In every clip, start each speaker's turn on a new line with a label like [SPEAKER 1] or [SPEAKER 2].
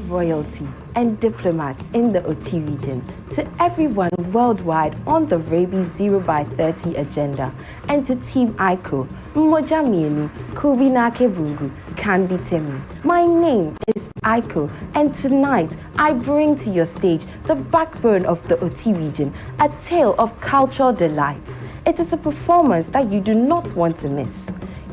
[SPEAKER 1] royalty and diplomats in the OT region, to everyone worldwide on the Rabies 0x30 agenda, and to Team Aiko, Mojamienu, Kubinake Bungu, Kambi Temi. My name is Aiko, and tonight I bring to your stage the backbone of the OT region, a tale of cultural delight. It is a performance that you do not want to miss.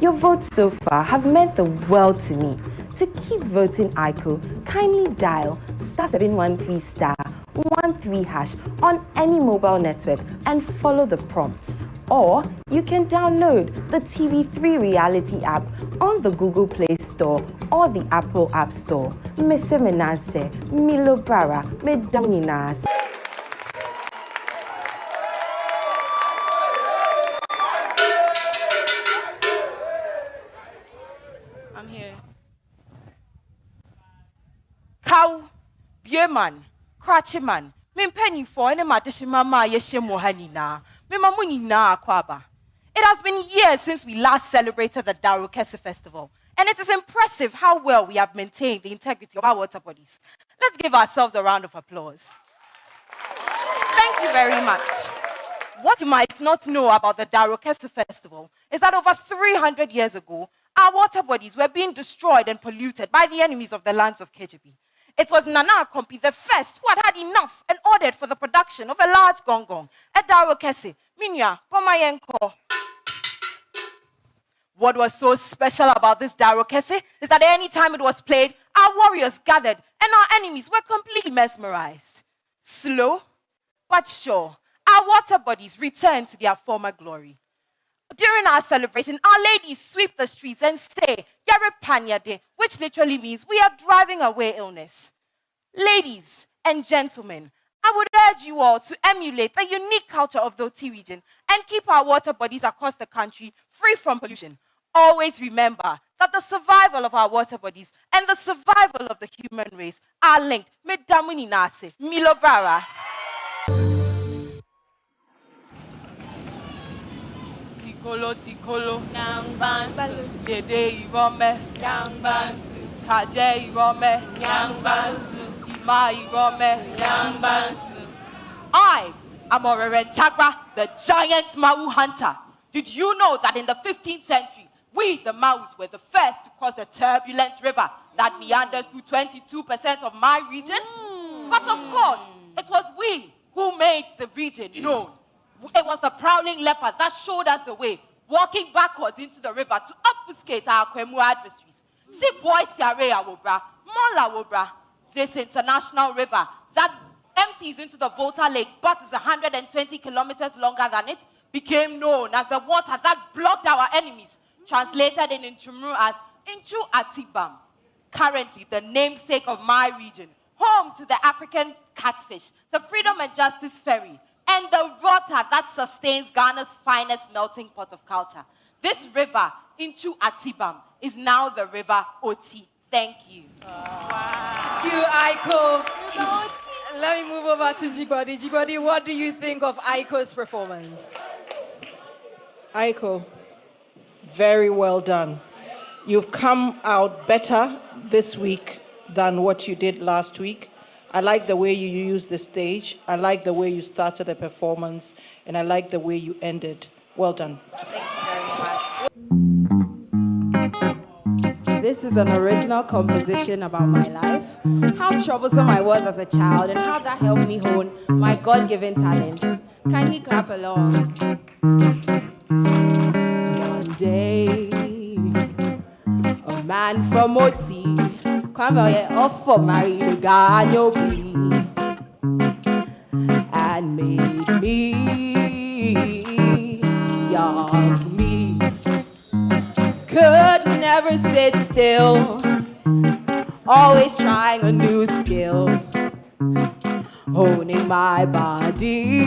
[SPEAKER 1] Your votes so far have meant the world to me. To keep voting Aiko, kindly dial *713*13# on any mobile network and follow the prompts. Or you can download the TV3 reality app on the Google Play Store or the Apple App Store. Mr. Menase, Milo Bara, Medaminas.
[SPEAKER 2] I'm here. Cow, Bierman, Cratchyman, Mimpenny for any Madishimama Yeshemohanina, Mimamunina Kwaba. It has been years since we last celebrated the Darukese Festival, and it is impressive how well we have maintained the integrity of our water bodies. Let's give ourselves a round of applause. Thank you very much. What you might not know about the Darukese Festival is that over 300 years ago, our water bodies were being destroyed and polluted by the enemies of the lands of KGB. It was Nana Akompi the first who had enough and ordered for the production of a large gongong at Darukese, Minya, Pomayenko. What was so special about this Darukese is that any time it was played, our warriors gathered and our enemies were completely mesmerized. Slow but sure, our water bodies returned to their former glory. During our celebration, our ladies sweep the streets and say, Yare Panyade, which literally means we are driving away illness. Ladies and gentlemen, I would urge you all to emulate the unique culture of the OT region and keep our water bodies across the country free from pollution. Always remember that the survival of our water bodies and the survival of the human race are linked. Medamuni nase, Milobara. Tikolo, Nyangbansu, Dede Irome, Nyangbansu, Kaje Irome, Nyangbansu, Ima Irome, Nyangbansu. I am Oreren Tagra, the giant Mau hunter. Did you know that in the 15th century, we, the Maus, were the first to cross the turbulent river that meanders through 22% of my region? But of course, it was we who made the region known. It was the prowling leopard that showed us the way, walking backwards into the river to obfuscate our Kwemu adversaries. See boys Siarea Wobra, Mola Wobra, this international river that empties into the Volta Lake but is 120 kilometers longer than it, became known as the water that blocked our enemies, translated in Nchumru as Inchu Atibam. Currently, the namesake of my region, home to the African catfish, the Freedom and Justice Ferry, and the water that sustains Ghana's finest melting pot of culture. This river, Inchu Atibam, is now the river Oti. Thank you.
[SPEAKER 3] Wow. Thank you, Aiko. Let me move over to Jigwadi. Jigwadi, what do you think of Aiko's performance?
[SPEAKER 4] Aiko, very well done. You've come out better this week than what you did last week. I like the way you used the stage. I like the way you started the performance. And I like the way you ended. Well done.
[SPEAKER 2] Thank you very much. This is an original composition about my life, how troublesome I was as a child, and how that helped me hone my God-given talents. Kindly clap along. One day, a man from Oti come here off for my Gano and made me young me. Could never sit still, always trying a new skill, honing my body,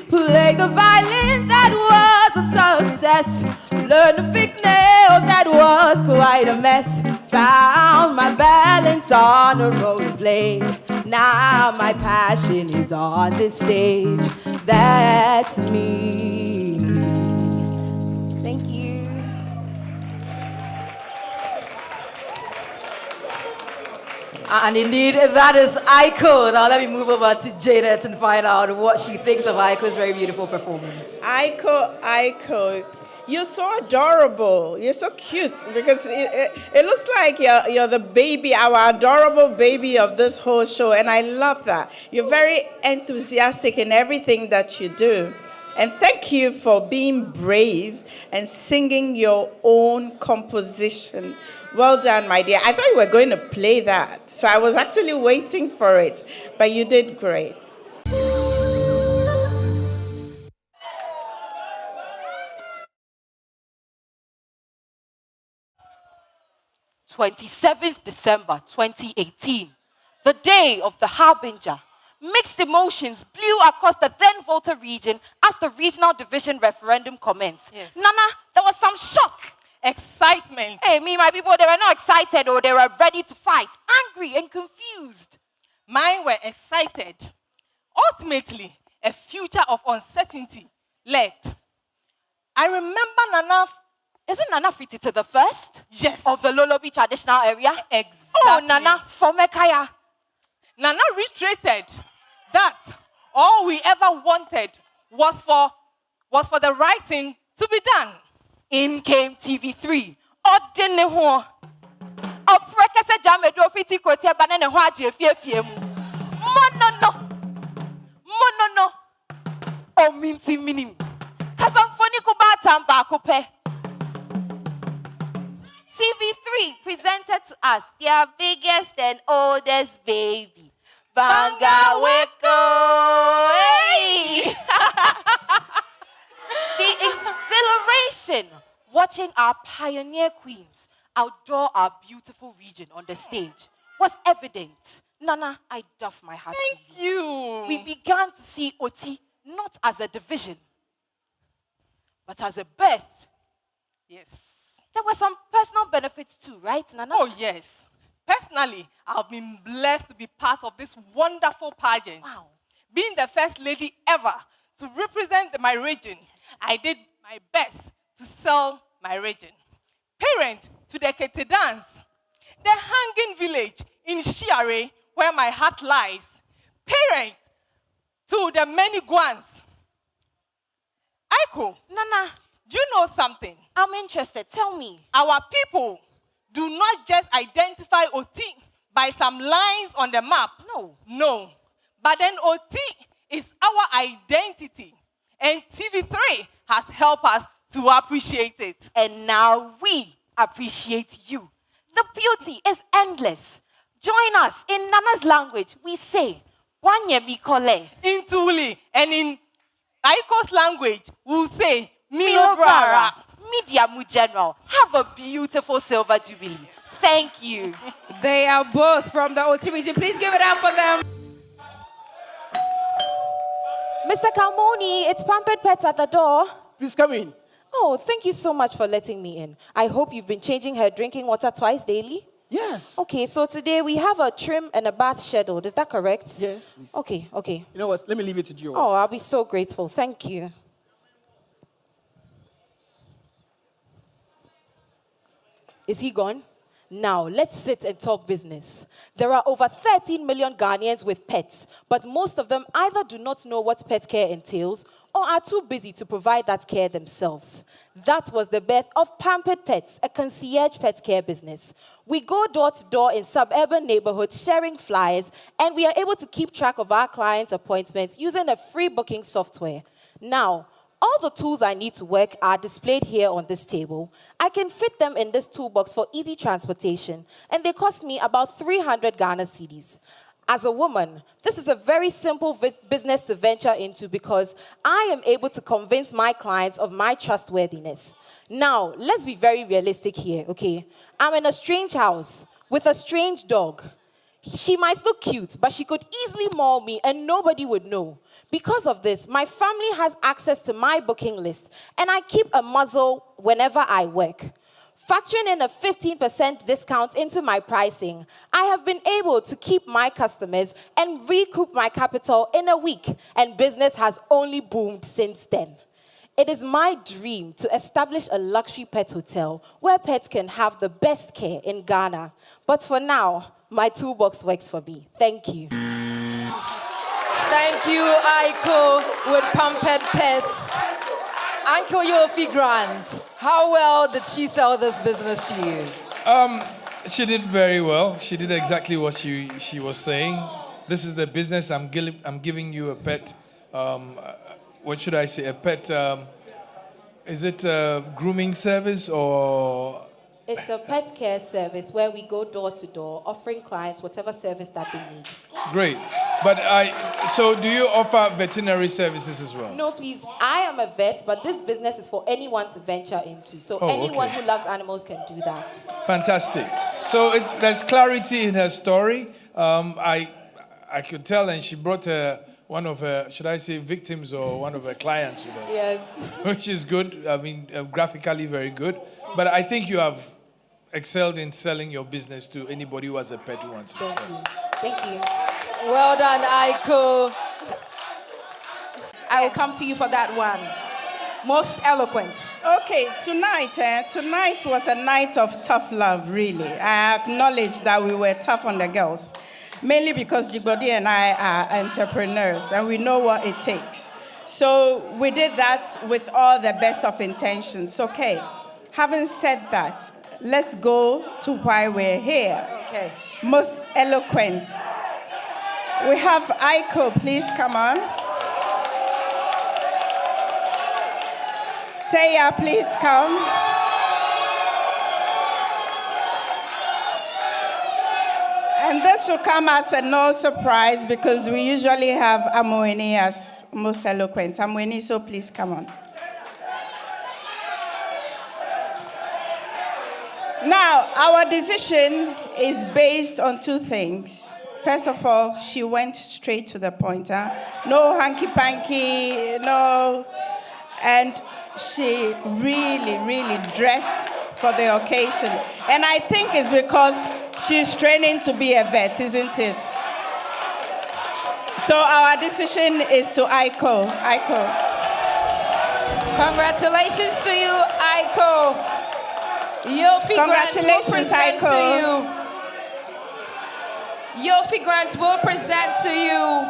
[SPEAKER 2] play the violin that was a success, learn to fix nails that was quite a mess. Found my balance on a rollerblade. Now my passion is on this stage. That's me. Thank you.
[SPEAKER 3] And indeed, that is Aiko. Now let me move over to Janet and find out what she thinks of Aiko's very beautiful performance.
[SPEAKER 5] Aiko, you're so adorable. You're so cute because it looks like you're the baby, our adorable baby of this whole show. And I love that. You're very enthusiastic in everything that you do. And thank you for being brave and singing your own composition. Well done, my dear. I thought you were going to play that. So I was actually waiting for it. But you did great.
[SPEAKER 2] 27th December 2018, the day of the harbinger. Mixed emotions blew across the then Volta region as the regional division referendum commenced.
[SPEAKER 6] Yes.
[SPEAKER 2] Nana, there was some shock.
[SPEAKER 6] Excitement.
[SPEAKER 2] Hey, me, my people, they were not excited or they were ready to fight, angry and confused.
[SPEAKER 6] Mine were excited. Ultimately, a future of uncertainty led. I remember Nana.
[SPEAKER 2] Isn't Nana Fiti to the first?
[SPEAKER 6] Yes.
[SPEAKER 2] Of the Lolobi traditional area?
[SPEAKER 6] Exactly.
[SPEAKER 2] Oh, Nana, for Mekaya.
[SPEAKER 6] Nana reiterated that all we ever wanted was for the right thing to be done.
[SPEAKER 2] In came TV3. Odinneho. Oprekese jamedo fiti kote banane ho aje fiefie mu. Monono. O minti minim. Kasamfoni ko batam ba ko pe. TV3 presented to us their biggest and oldest baby, Banga Weko. Hey! The exhilaration watching our pioneer queens outdoor our beautiful region on the stage was evident. Nana, I doff my hat to
[SPEAKER 6] Thank you.
[SPEAKER 2] We began to see Oti not as a division, but as a birth.
[SPEAKER 6] Yes.
[SPEAKER 2] There were some personal benefits too, right, Nana?
[SPEAKER 6] Oh, yes. Personally, I've been blessed to be part of this wonderful pageant.
[SPEAKER 2] Wow.
[SPEAKER 6] Being the first lady ever to represent my region, I did my best to sell my region. Parent to the Kete dance, the hanging village in Shiare, where my heart lies. Parent to the many guans. Aiko,
[SPEAKER 2] Nana,
[SPEAKER 6] do you know something?
[SPEAKER 2] I'm interested. Tell me.
[SPEAKER 6] Our people do not just identify Oti by some lines on the map. No. But then Oti is our identity. And TV3 has helped us to appreciate it.
[SPEAKER 2] And now we appreciate you. The beauty is endless. Join us. In Nana's language, we say, Wanye Mikole.
[SPEAKER 6] In Tuli and in Aiko's language, we'll say, Milo Brara.
[SPEAKER 2] Media Mu General. Have a beautiful Silver Jubilee. Thank you.
[SPEAKER 7] They are both from the OT region. Please give it up for them.
[SPEAKER 1] Mr. Kalmoni, it's Pampered Pets at the door.
[SPEAKER 8] Please come in.
[SPEAKER 1] Oh, thank you so much for letting me in. I hope you've been changing her drinking water twice daily.
[SPEAKER 8] Yes.
[SPEAKER 1] Okay, so today we have a trim and a bath scheduled. Is that correct?
[SPEAKER 8] Yes, please.
[SPEAKER 1] Okay.
[SPEAKER 8] You know what? Let me leave it to you.
[SPEAKER 1] Oh, I'll be so grateful. Thank you. Is he gone? Now, let's sit and talk business. There are over 13 million Ghanaians with pets, but most of them either do not know what pet care entails or are too busy to provide that care themselves. That was the birth of Pampered Pets, a concierge pet care business. We go door to door in suburban neighborhoods sharing flyers, and we are able to keep track of our clients' appointments using a free booking software. Now, all the tools I need to work are displayed here on this table. I can fit them in this toolbox for easy transportation, and they cost me about 300 Ghana cedis. As a woman, this is a very simple business to venture into because I am able to convince my clients of my trustworthiness. Now, let's be very realistic here, okay? I'm in a strange house with a strange dog. She might look cute, but she could easily maul me and nobody would know. Because of this, my family has access to my booking list, and I keep a muzzle whenever I work. Factoring in a 15% discount into my pricing, I have been able to keep my customers and recoup my capital in a week, and business has only boomed since then. It is my dream to establish a luxury pet hotel where pets can have the best care in Ghana. But for now,
[SPEAKER 9] my toolbox works for me. Thank you.
[SPEAKER 3] Thank you, Aiko, with Pampered Pets. Uncle Yofi Grant, how well did she sell this business to you?
[SPEAKER 10] She did very well. She did exactly what she was saying. This is the business. I'm giving you a pet. What should I say? A pet. Is it a grooming service or?
[SPEAKER 9] It's a pet care service where we go door to door, offering clients whatever service that they need.
[SPEAKER 10] Great. But so do you offer veterinary services as well?
[SPEAKER 9] No, please. I am a vet, but this business is for anyone to venture into. So anyone who loves animals can do that.
[SPEAKER 10] Fantastic. So there's clarity in her story. I could tell, and she brought one of her, should I say, victims or one of her clients with us.
[SPEAKER 9] Yes.
[SPEAKER 10] Which is good. I mean, graphically very good. But I think you have excelled in selling your business to anybody who has a pet who wants it.
[SPEAKER 9] Thank you. Thank you.
[SPEAKER 3] Well done, Aiko.
[SPEAKER 7] I will come to you for that one. Most eloquent.
[SPEAKER 5] Okay, tonight was a night of tough love, really. I acknowledge that we were tough on the girls, mainly because Jigbodi and I are entrepreneurs and we know what it takes. So we did that with all the best of intentions. Okay, having said that, let's go to why we're here.
[SPEAKER 3] Okay.
[SPEAKER 5] Most eloquent. We have Aiko, please come on. Taya, please come. And this should come as a no surprise because we usually have Amoeni as most eloquent. Amoeni, so please come on. Now, our decision is based on two things. First of all, she went straight to the point. No hanky-panky, no. And she really, really dressed for the occasion. And I think it's because she's training to be a vet, isn't it? So our decision is to Aiko. Aiko.
[SPEAKER 7] Congratulations to you, Aiko. Yofi Grant will present to you. Yofi Grant will present to you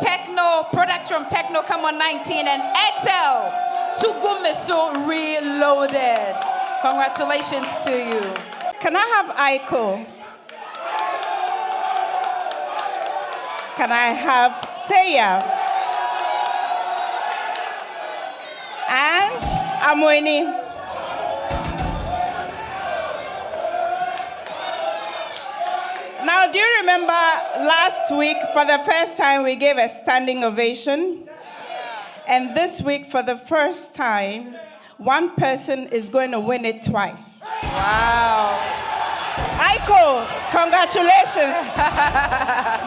[SPEAKER 7] Techno, products from Techno Come On 19 and Etel Tugumiso Reloaded. Congratulations to you.
[SPEAKER 5] Can I have Aiko? Can I have Taya? And Amoeni. Now, do you remember last week, for the first time, we gave a standing ovation? Yeah. And this week, for the first time, one person is going to win it twice.
[SPEAKER 3] Wow.
[SPEAKER 5] Aiko, congratulations.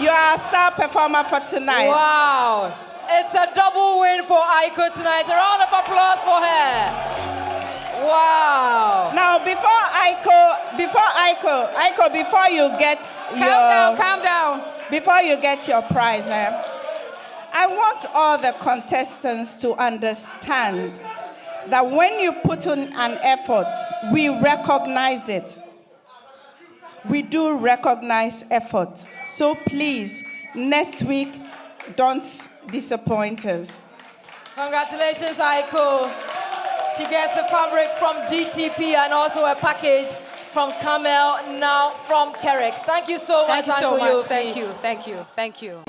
[SPEAKER 5] You are a star performer for tonight.
[SPEAKER 3] Wow. It's a double win for Aiko tonight. A round of applause for her. Wow.
[SPEAKER 5] Now, before you get
[SPEAKER 7] Calm down.
[SPEAKER 5] Before you get your prize, I want all the contestants to understand that when you put in an effort, we recognize it. We do recognize effort. So please, next week, don't disappoint us.
[SPEAKER 3] Congratulations, Aiko. She gets a fabric from GTP and also a package from Camel, now from Kerex. Thank you so much, Aiko.
[SPEAKER 7] Thank you. Thank you. Thank you.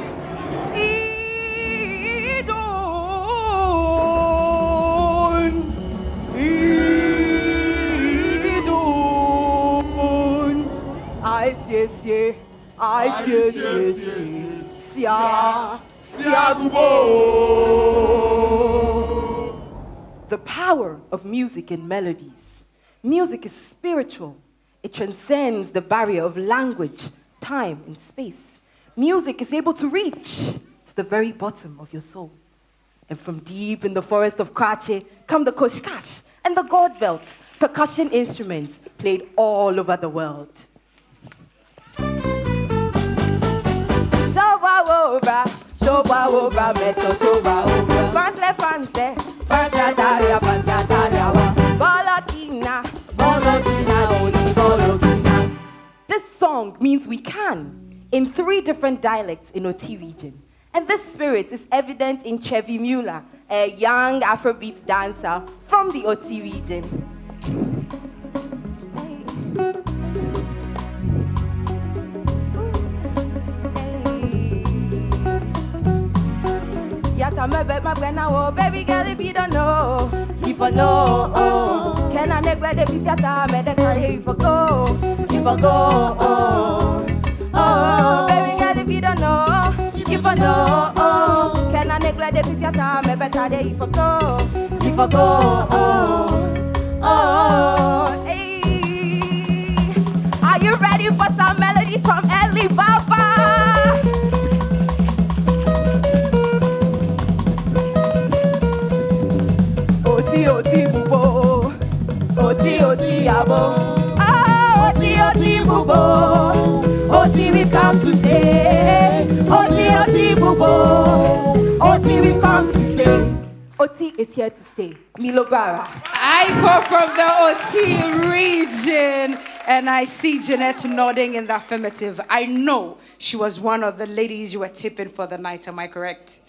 [SPEAKER 11] The power of music and melodies. Music is spiritual. It transcends the barrier of language, time, and space. Music is able to reach to the very bottom of your soul. And from deep in the forest of Kwache come the koshkash and the god belt, percussion instruments played all over the world. This song song means we can in 3 different dialects in OT region. And this spirit is evident in Trevi Mueller, a young Afrobeat dancer from the OT region. Baby girl, if you don't know, if I know, oh, can I neglect the beef yata, me the carry if I go, oh, baby girl, if you don't know, if I know, oh, can I neglect the beef yata, me better day if I go, oh, hey. Are you ready for some melodies from Ellie Baba? Oti bubo, oti abo. Ah, oti bubo, oti we've come to stay. Oti bubo, oti we've come to stay. Oti is here to stay. Milo Bara.
[SPEAKER 7] Aiko from the OT region, and I see Jeanette nodding in the affirmative. I know she was one of the ladies you were tipping for the night. Am I correct?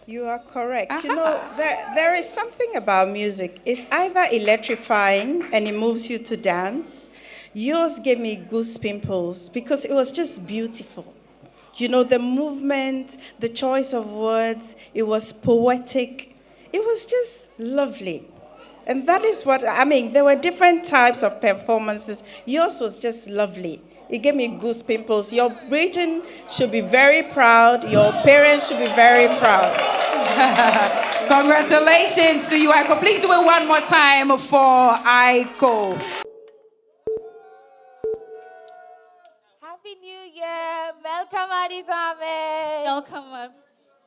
[SPEAKER 5] You are correct. You know, there is something about music. It's either electrifying and it moves you to dance. Yours gave me goose pimples because it was just beautiful. You know, the movement, the choice of words, it was poetic. It was just lovely. And that is what, I mean, there were different types of performances. Yours was just lovely. It gave me goose pimples. Your region should be very proud. Your parents should be very proud.
[SPEAKER 7] Congratulations to you, Aiko. Please do it one more time for Aiko.
[SPEAKER 9] Happy New Year. Welcome, Addis Ahmed.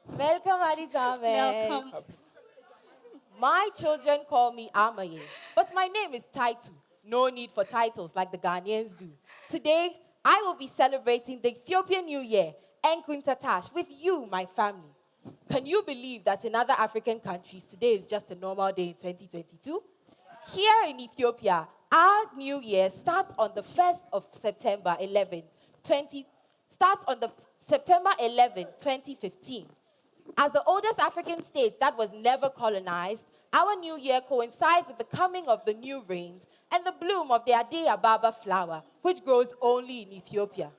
[SPEAKER 9] Welcome, Addis Ahmed.
[SPEAKER 12] Welcome.
[SPEAKER 9] My children call me Amaye, but my name is Taitu. No need for titles like the Ghanaians do. Today, I will be celebrating the Ethiopian New Year, Enkuntatash, with you, my family. Can you believe that in other African countries, today is just a normal day in 2022? Here in Ethiopia, our New Year starts on the 1st of September 11, 2015. As the oldest African state that was never colonized, our New Year coincides with the coming of the new rains and the bloom of the Ade Ababa flower, which grows only in Ethiopia.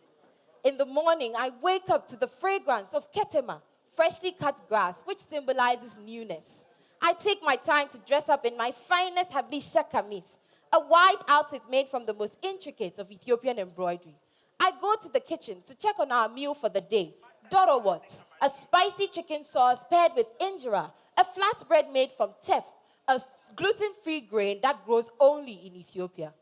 [SPEAKER 9] In the morning, I wake up to the fragrance of ketema, freshly cut grass, which symbolizes newness. I take my time to dress up in my finest Habisha kamis, a white outfit made from the most intricate of Ethiopian embroidery. I go to the kitchen to check on our meal for the day, dorowot, a spicy chicken sauce paired with injera, a flatbread made from teff, a gluten-free grain that grows only in Ethiopia.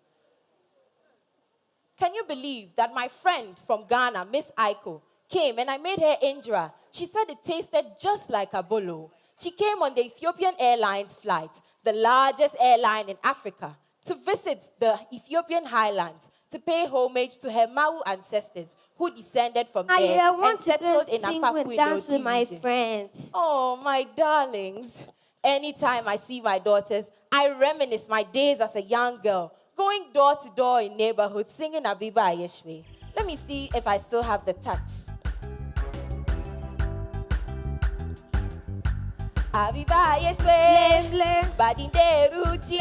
[SPEAKER 9] Can you believe that my friend from Ghana, Miss Aiko, came and I made her injera? She said it tasted just like a bolo. She came on the Ethiopian Airlines flight, the largest airline in Africa, to visit the Ethiopian highlands, to pay homage to her Mau ancestors who descended from there and settled in Akpaku
[SPEAKER 12] dance with my
[SPEAKER 9] region.
[SPEAKER 12] friends.
[SPEAKER 9] Oh, my darlings. Anytime I see my daughters, I reminisce my days as a young girl, going door to door in neighborhoods, singing Abiba Ayeshwe. Let me see if I still have the touch. Abiba Ayeshwe, Badinde Ruchi,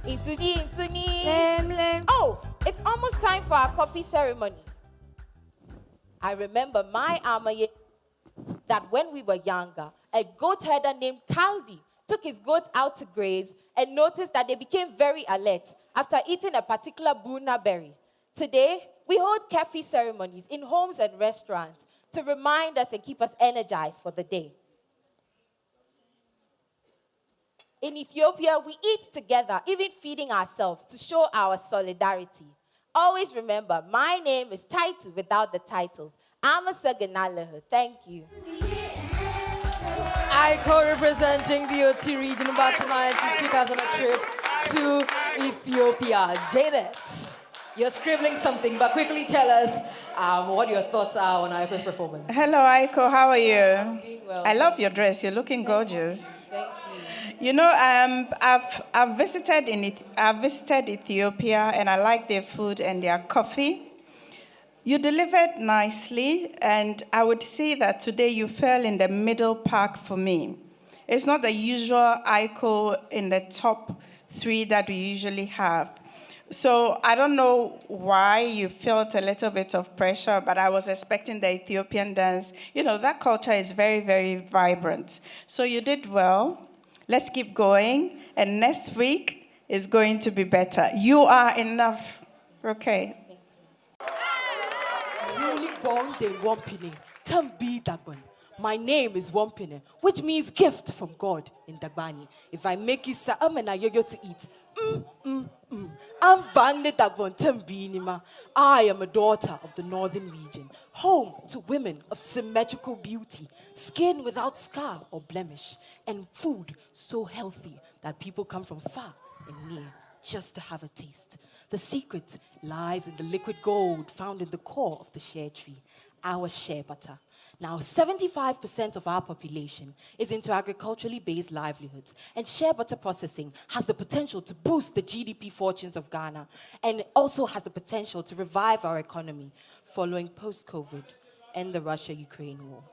[SPEAKER 9] Insuni. Oh, it's almost time for our coffee ceremony. I remember my Amaye that when we were younger, a goat herder named Kaldi took his goats out to graze and noticed that they became very alert after eating a particular buna berry. Today, we hold coffee ceremonies in homes and restaurants to remind us and keep us energized for the day. In Ethiopia, we eat together, even feeding ourselves to show our solidarity. Always remember, my name is Taitu without the titles. I'm a Saganalehu. Thank you.
[SPEAKER 3] Aiko representing the OT region about tonight. She took us on a trip to Ethiopia. Janet, you're scribbling something, but quickly tell us what your thoughts are on Aiko's performance.
[SPEAKER 5] Hello, Aiko. How are you?
[SPEAKER 9] I'm doing well.
[SPEAKER 5] I love your dress. You're looking gorgeous.
[SPEAKER 9] Thank you.
[SPEAKER 5] You know, I've visited Ethiopia, and I like their food and their coffee. You delivered nicely, and I would say that today you fell in the middle park for me. It's not the usual Aiko in the top 3 that we usually have. So I don't know why you felt a little bit of pressure, but I was expecting the Ethiopian dance. You know, that culture is very, very vibrant. So you did well. Let's keep going. And next week is going to be better. You are enough. Okay.
[SPEAKER 11] Newly born de Wampine, can be Dagban. My name is Wampine, which means gift from God in Dagbani. If I make you sa'amena yoyo to eat, I'm Bande Dagbon Tembinima. I am a daughter of the northern region, home to women of symmetrical beauty, skin without scar or blemish, and food so healthy that people come from far and near just to have a taste. The secret lies in the liquid gold found in the core of the shea tree, our shea butter. Now, 75% of our population is into agriculturally based livelihoods, and shea butter processing has the potential to boost the GDP fortunes of Ghana, and it also has the potential to revive our economy following post-COVID and the Russia-Ukraine war.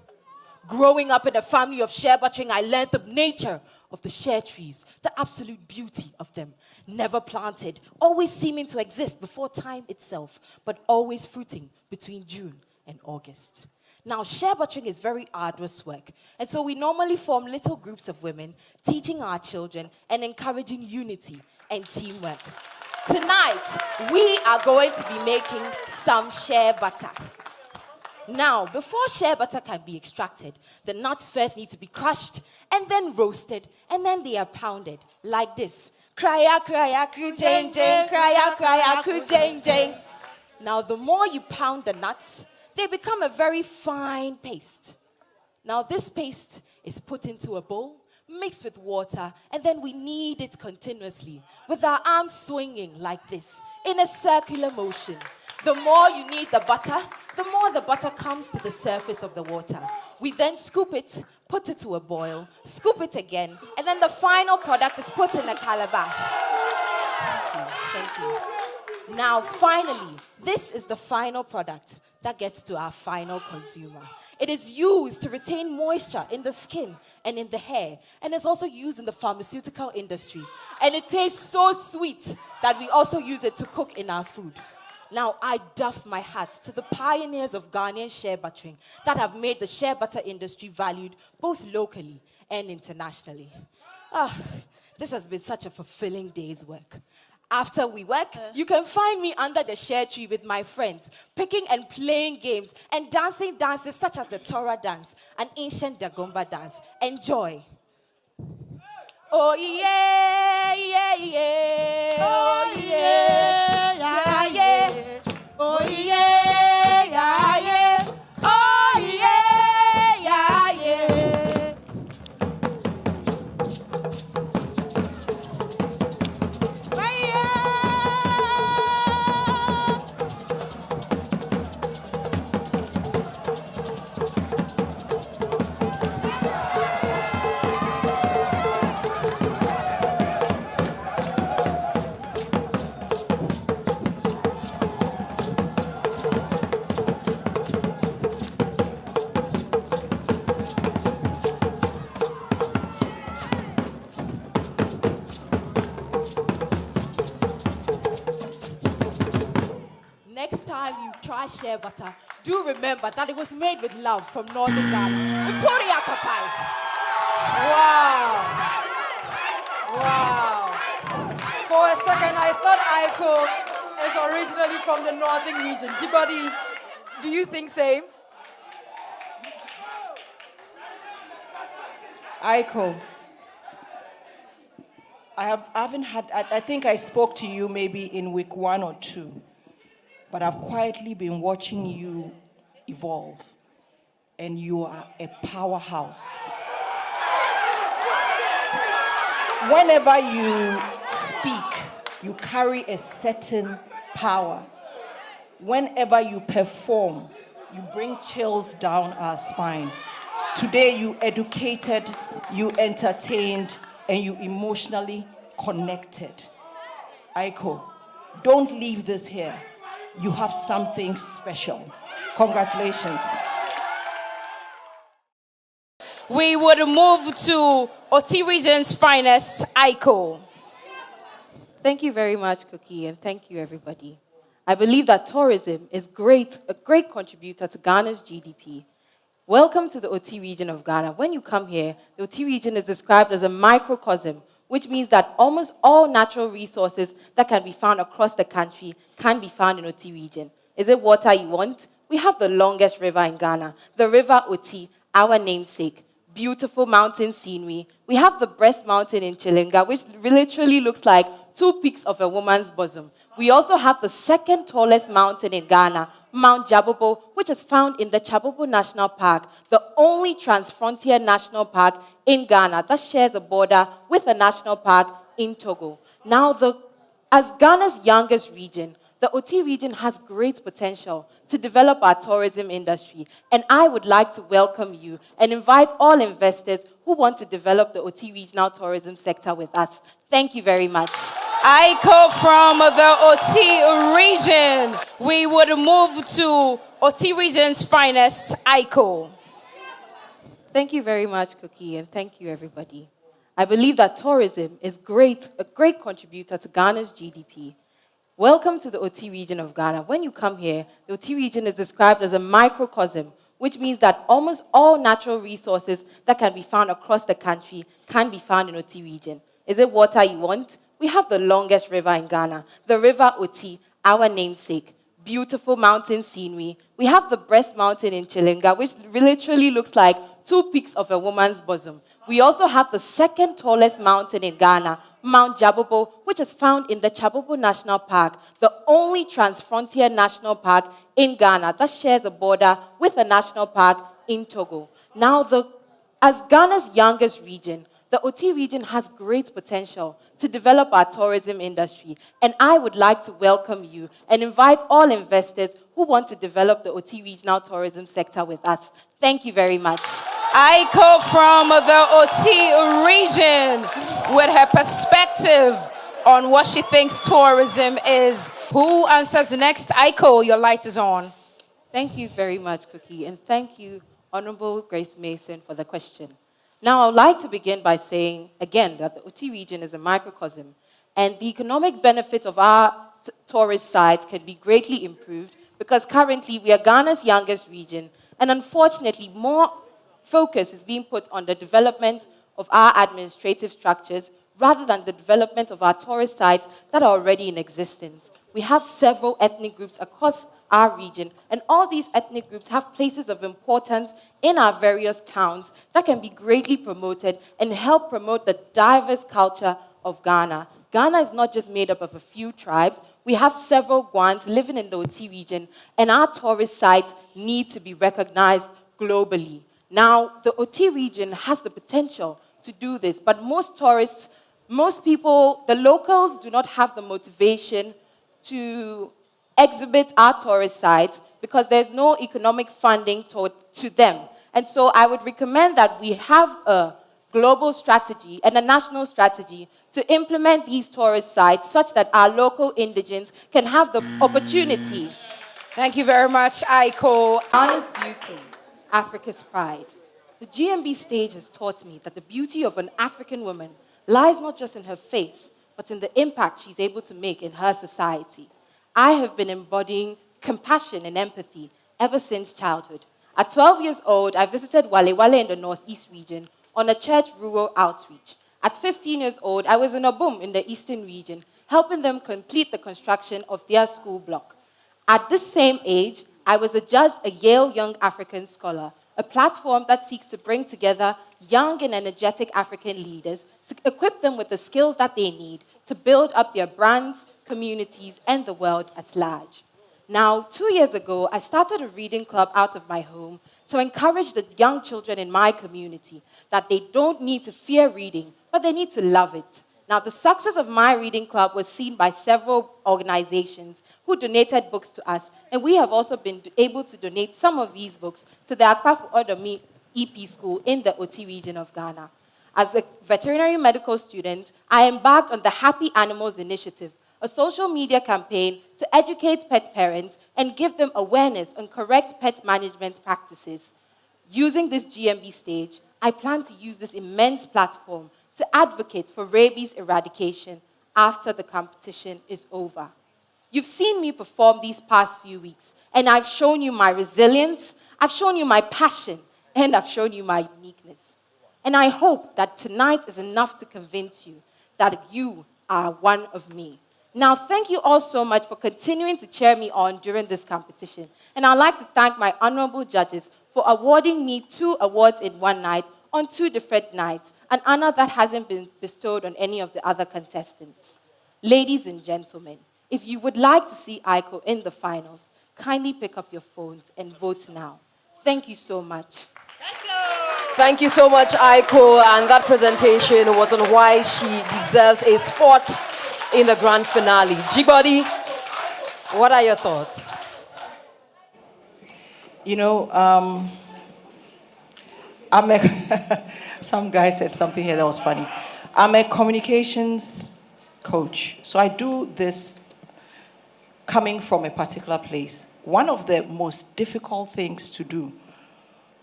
[SPEAKER 11] Growing up in a family of shea buttering, I learned the nature of the shea trees, the absolute beauty of them. Never planted, always seeming to exist before time itself, but always fruiting between June and August. Now, shea buttering is very arduous work, and so we normally form little groups of women, teaching our children and encouraging unity and teamwork. Tonight, we are going to be making some shea butter. Now, before shea butter can be extracted, the nuts first need to be crushed and then roasted, and then they are pounded like this. Kraya, kraya, kru, jeng, jeng, kraya, kraya, kru, jeng, jeng. Now, the more you pound the nuts, they become a very fine paste. Now, this paste is put into a bowl, mixed with water, and then we knead it continuously with our arms swinging like this in a circular motion. The more you knead the butter, the more the butter comes to the surface of the water. We then scoop it, put it to a boil, scoop it again, and then the final product is put in a calabash. Thank you. Now, finally, this is the final product that gets to our final consumer. It is used to retain moisture in the skin and in the hair, and it's also used in the pharmaceutical industry. And it tastes so sweet that we also use it to cook in our food. Now, I doff my hat to the pioneers of Ghanaian shea buttering that have made the shea butter industry valued both locally and internationally. This has been such a fulfilling day's work. After we work, you can find me under the shea tree with my friends, picking and playing games and dancing dances such as the Tora dance, an ancient Dagomba dance. Enjoy. Oh yeah, yeah, yeah. Oh yeah, yeah, yeah. Oh yeah, yeah, yeah. Oh yeah, yeah, yeah. Next time you try shea butter, do remember that it was made with love from Northern Ghana. Victoria Kapai.
[SPEAKER 3] Wow. Wow. For a second, I thought Aiko is originally from the northern region. Jibadi, do you think same?
[SPEAKER 4] Aiko, I think I spoke to you maybe in week 1 or 2, but I've quietly been watching you evolve, and you are a powerhouse. Whenever you speak, you carry a certain power. Whenever you perform, you bring chills down our spine. Today, you educated, you entertained, and you emotionally connected. Aiko, don't leave this here. you have something special. Congratulations.
[SPEAKER 7] We would move to OT Region's finest, Aiko.
[SPEAKER 9] Thank you very much, Cookie, and thank you, everybody. I believe that tourism is a great contributor to Ghana's GDP. Welcome to the OT region of Ghana. When you come here, the OT region is described as a microcosm, which means that almost all natural resources that can be found across the country can be found in OT region. Is it water you want? We have the longest river in Ghana, the River Oti, our namesake. Beautiful mountain scenery. We have the Breast Mountain in Chilinga, which literally looks like 2 peaks of a woman's bosom. We also have the second tallest mountain in Ghana, Mount Jabobo, which is found in the Chabobo National Park, the only transfrontier national park in Ghana that shares a border with a national park in Togo. Now, as Ghana's youngest region, the OT region has great potential to develop our tourism industry, and I would like to welcome you and invite all investors who want to develop the OT regional tourism sector with us. Thank you very much.
[SPEAKER 7] Aiko from the OT region. We would move to OT region's finest, Aiko.
[SPEAKER 9] Thank you very much, Cookie, and thank you, everybody. I believe that tourism is a great contributor to Ghana's GDP. Welcome to the OT region of Ghana. When you come here, the OT region is described as a microcosm, which means that almost all natural resources that can be found across the country can be found in OT region. Is it water you want? We have the longest river in Ghana, the River Oti, our namesake. Beautiful mountain scenery. We have the Breast Mountain in Chilinga, which literally looks like 2 peaks of a woman's bosom. We also have the second tallest mountain in Ghana, Mount Jabobo, which is found in the Chabobo National Park, the only transfrontier national park in Ghana that shares a border with a national park in Togo. Now, as Ghana's youngest region, the OT region has great potential to develop our tourism industry, and I would like to welcome you and invite all investors who want to develop the OT regional tourism sector with us. Thank you very much.
[SPEAKER 7] Aiko from the OT region with her perspective on what she thinks tourism is. Who answers next? Aiko, your light is on.
[SPEAKER 9] Thank you very much, Cookie, and thank you, Honorable Grace Mason, for the question. Now, I would like to begin by saying, again, that the OT region is a microcosm, and the economic benefit of our tourist sites can be greatly improved because currently we are Ghana's youngest region, and unfortunately, more focus is being put on the development of our administrative structures rather than the development of our tourist sites that are already in existence. We have several ethnic groups across our region, and all these ethnic groups have places of importance in our various towns that can be greatly promoted and help promote the diverse culture of Ghana. Ghana is not just made up of a few tribes. We have several Gwans living in the OT region, and our tourist sites need to be recognized globally. Now, the OT region has the potential to do this, but most people, the locals, do not have the motivation to exhibit our tourist sites because there's no economic funding to them. And so I would recommend that we have a global strategy and a national strategy to implement these tourist sites such that our local indigents can have the opportunity.
[SPEAKER 7] Thank you very much, Aiko.
[SPEAKER 9] Ghana's beauty, Africa's pride. The GMB stage has taught me that the beauty of an African woman lies not just in her face, but in the impact she's able to make in her society. I have been embodying compassion and empathy ever since childhood. At 12 years old, I visited Wale Wale in the Northeast region on a church rural outreach. At 15 years old, I was in Obum in the Eastern region, helping them complete the construction of their school block. At this same age, I was adjudged a Yale Young African Scholar, a platform that seeks to bring together young and energetic African leaders to equip them with the skills that they need to build up their brands, communities, and the world at large. Now, 2 years ago, I started a reading club out of my home to encourage the young children in my community that they don't need to fear reading, but they need to love it. Now, the success of my reading club was seen by several organizations who donated books to us, and we have also been able to donate some of these books to the Akpafu Odomi EP school in the OT region of Ghana. As a veterinary medical student, I embarked on the Happy Animals Initiative, a social media campaign to educate pet parents and give them awareness on correct pet management practices. Using this GMB stage, I plan to use this immense platform to advocate for rabies eradication after the competition is over. You've seen me perform these past few weeks, and I've shown you my resilience, I've shown you my passion, and I've shown you my uniqueness. And I hope that tonight is enough to convince you that you are one of me. Now, thank you all so much for continuing to cheer me on during this competition. And I'd like to thank my honorable judges for awarding me 2 awards in one night on 2 different nights, an honor that hasn't been bestowed on any of the other contestants. Ladies and gentlemen, if you would like to see Aiko in the finals, kindly pick up your phones and vote now. Thank you so much.
[SPEAKER 3] Thank you so much, Aiko. And that presentation was on why she deserves a spot in the grand finale. G-Body, what are your thoughts?
[SPEAKER 4] You know, some guy said something here that was funny. I'm a communications coach, so I do this coming from a particular place. One of the most difficult things to do,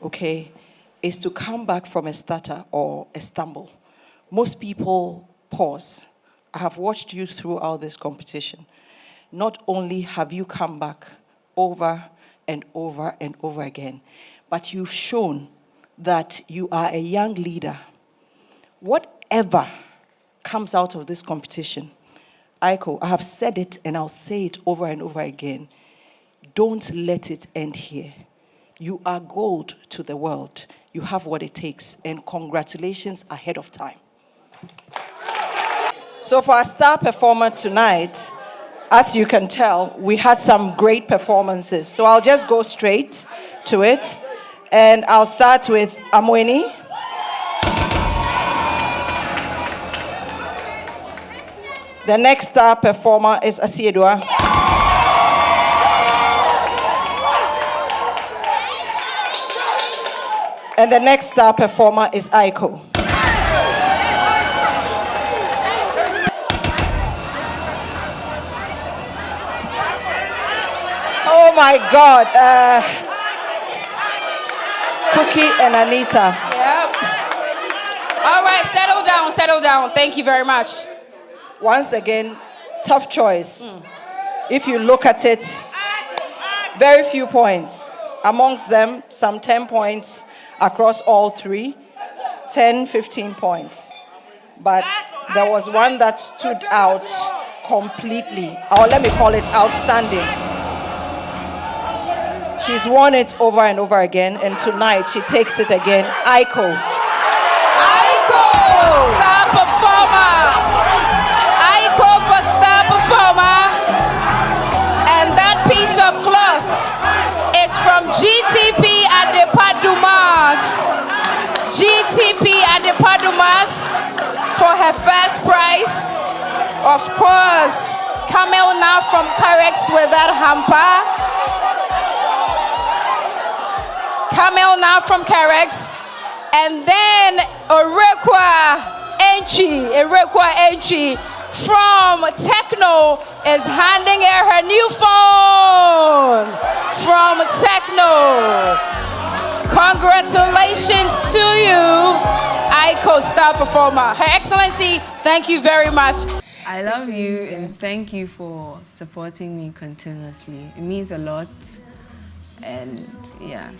[SPEAKER 4] okay, is to come back from a stutter or a stumble. Most people pause. I have watched you throughout this competition. Not only have you come back over and over and over again, but you've shown that you are a young leader. Whatever comes out of this competition, Aiko, I have said it and I'll say it over and over again. Don't let it end here. You are gold to the world. You have what it takes, and congratulations ahead of time. So for our star performer tonight, as you can tell, we had some great performances. So I'll just go straight to it. And I'll start with Amweni. The next star performer is Asiedua. And the next star performer is Aiko. Oh my God. Cookie and Anita.
[SPEAKER 7] Yep. All right, settle down, settle down. Thank you very much.
[SPEAKER 4] Once again, tough choice. If you look at it, very few points. Amongst them, some 10 points across all 3, 10, 15 points. But there was one that stood out completely, or let me call it outstanding. She's won it over and over again, and tonight she takes it again. Aiko.
[SPEAKER 7] Aiko, star performer. Aiko for star performer. And that piece of cloth is from GTP at the Padumas. GTP at the Padumas for her first prize. Of course, Camel now from Carex with that hamper. Camel now from Carex, and then Erekwa Enchi from Techno is handing her new phone from Techno. Congratulations to you, Aiko, star performer. Her Excellency, thank you very much.
[SPEAKER 1] I love you and thank you for supporting me continuously. It means a lot, and yeah.